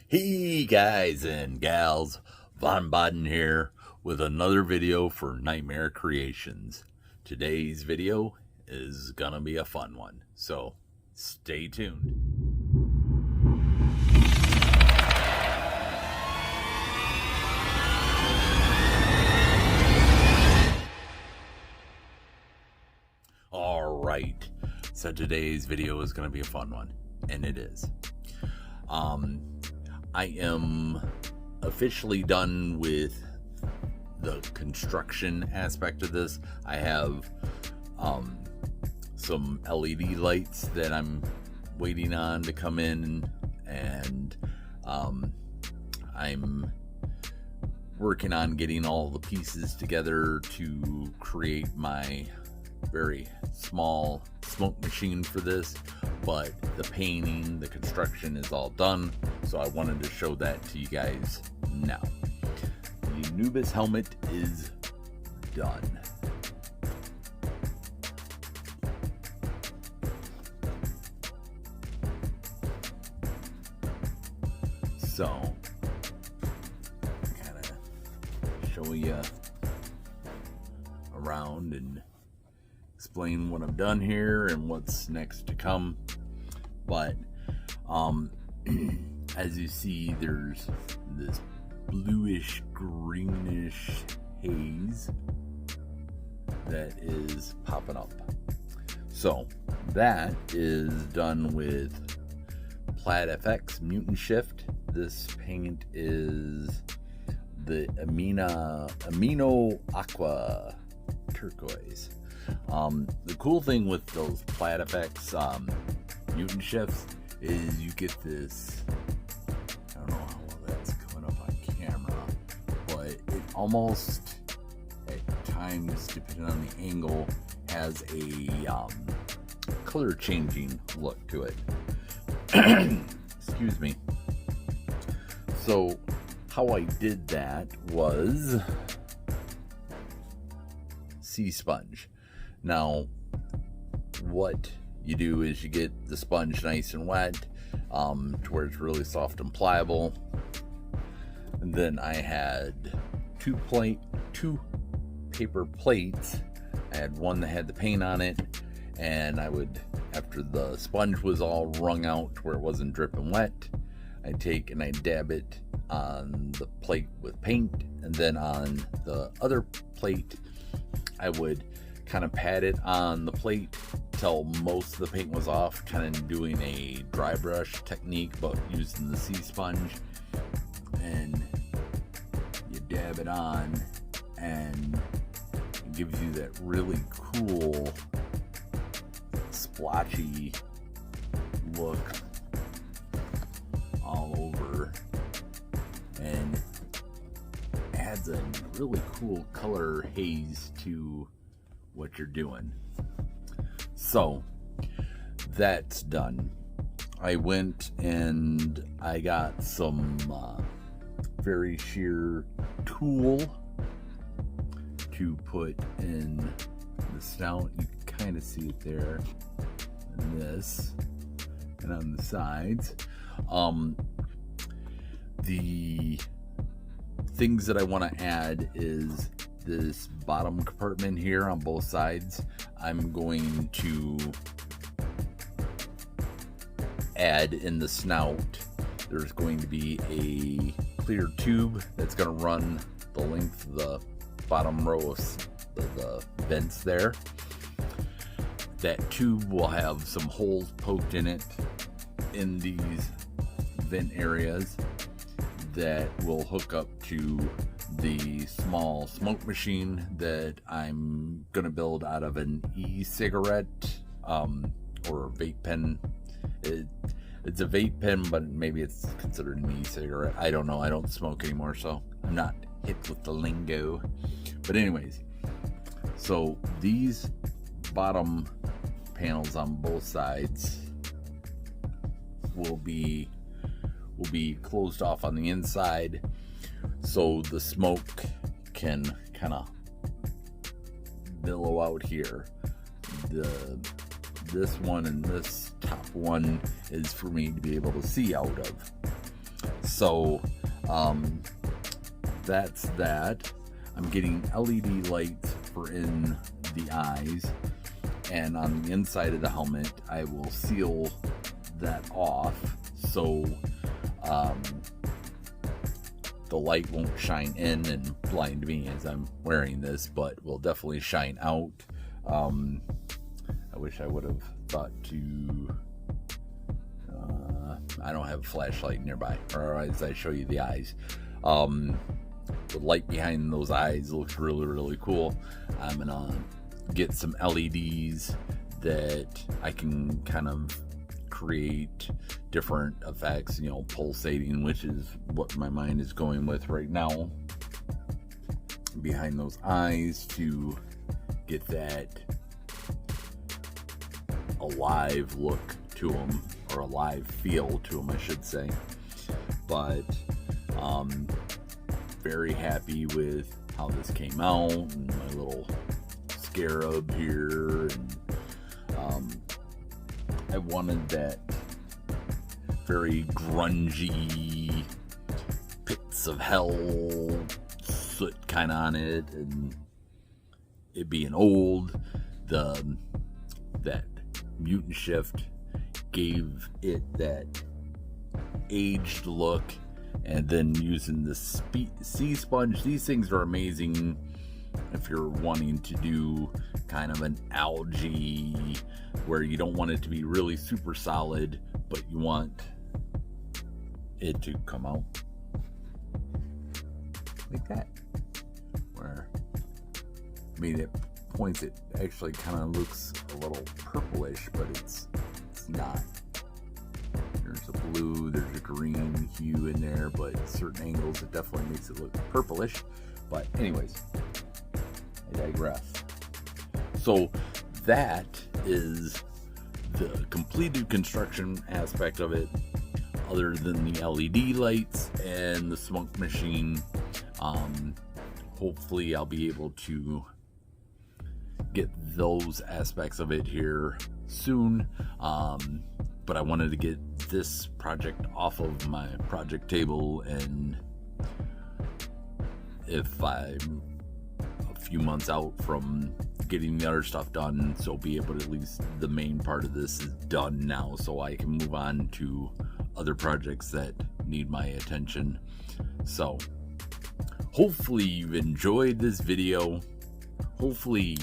Hey guys and gals, Von Baden here with another video for Nightmare Creations. Today's video is gonna be a fun one, so stay tuned. Alright, so today's video is gonna be a fun one, and it is. I am officially done with the construction aspect of this. I have some LED lights that I'm waiting on to come in, and I'm working on getting all the pieces together to create my very small smoke machine for this, but the painting, the construction is all done, so I wanted to show that to you guys now. The Anubis helmet is done. So, kind of show you around and explain what I've done here and what's next to come. But as you see, there's this bluish greenish haze that is popping up. So that is done with Plaid FX Mutant Shift. This paint is the Amino Aqua Turquoise. The cool thing with those Plaid FX Mutant Shifts is you get this, I don't know how well that's coming up on camera, but it almost at times, depending on the angle, has a color changing look to it. Excuse me. So how I did that was sea sponge. Now, what you do is you get the sponge nice and wet, to where it's really soft and pliable. And then I had two paper plates. I had one that had the paint on it, and I would, after the sponge was all wrung out to where it wasn't dripping wet, I'd take and I'd dab it on the plate with paint, and then on the other plate I would kind of pat it on the plate till most of the paint was off, kind of doing a dry brush technique but using the sea sponge, and you dab it on and it gives you that really cool splotchy look all over, and adds a really cool color haze to what you're doing. So that's done. I went and I got some very sheer tulle to put in the snout. You can kind of see it there, and this, and on the sides. The things that I want to add is this bottom compartment here on both sides. I'm going to add in the snout. There's going to be a clear tube that's going to run the length of the bottom row of the vents there. That tube will have some holes poked in it in these vent areas that will hook up to the small smoke machine that I'm gonna build out of an e-cigarette or a vape pen. It's a vape pen, but maybe it's considered an e-cigarette. I don't know. I don't smoke anymore, so I'm not hip with the lingo. But anyways, so these bottom panels on both sides will be closed off on the inside, so the smoke can kind of billow out here. This one and this top one is for me to be able to see out of. So that's that. I'm getting LED lights for in the eyes, and on the inside of the helmet I will seal that off so the light won't shine in and blind me as I'm wearing this, but will definitely shine out. I wish I would have thought to I don't have a flashlight nearby, or as I show you the eyes. The light behind those eyes looks really cool. I'm gonna get some LEDs that I can kind of create different effects, you know, pulsating, which is what my mind is going with right now, behind those eyes to get that alive look to them, or a live feel to them, I should say. But very happy with how this came out, and my little scarab here, and I wanted that very grungy pits of hell soot kind of on it, and it being old, that mutant shift gave it that aged look. And then using the sea sponge, these things are amazing if you're wanting to do kind of an algae where you don't want it to be really super solid, but you want it to come out like that, where, I mean, at points it actually kind of looks a little purplish, but it's not. There's a blue, there's a green hue in there, but at certain angles it definitely makes it look purplish. But anyways, I digress. So that is the completed construction aspect of it, other than the LED lights and the smoke machine. Hopefully I'll be able to get those aspects of it here soon. But I wanted to get this project off of my project table, and if I'm a few months out from getting the other stuff done, so be it, but at least the main part of this is done now, so I can move on to other projects that need my attention. So hopefully you've enjoyed this video. Hopefully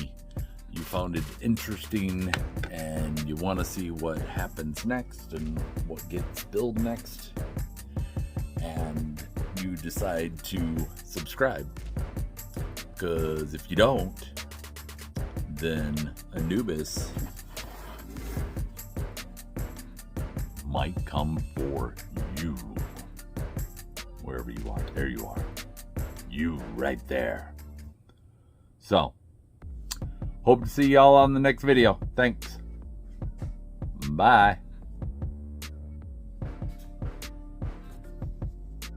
you found it interesting and you want to see what happens next and what gets built next, and you decide to subscribe, because if you don't, then Anubis might come for you. Wherever you are, there you are. You right there. So hope to see y'all on the next video. Thanks. Bye.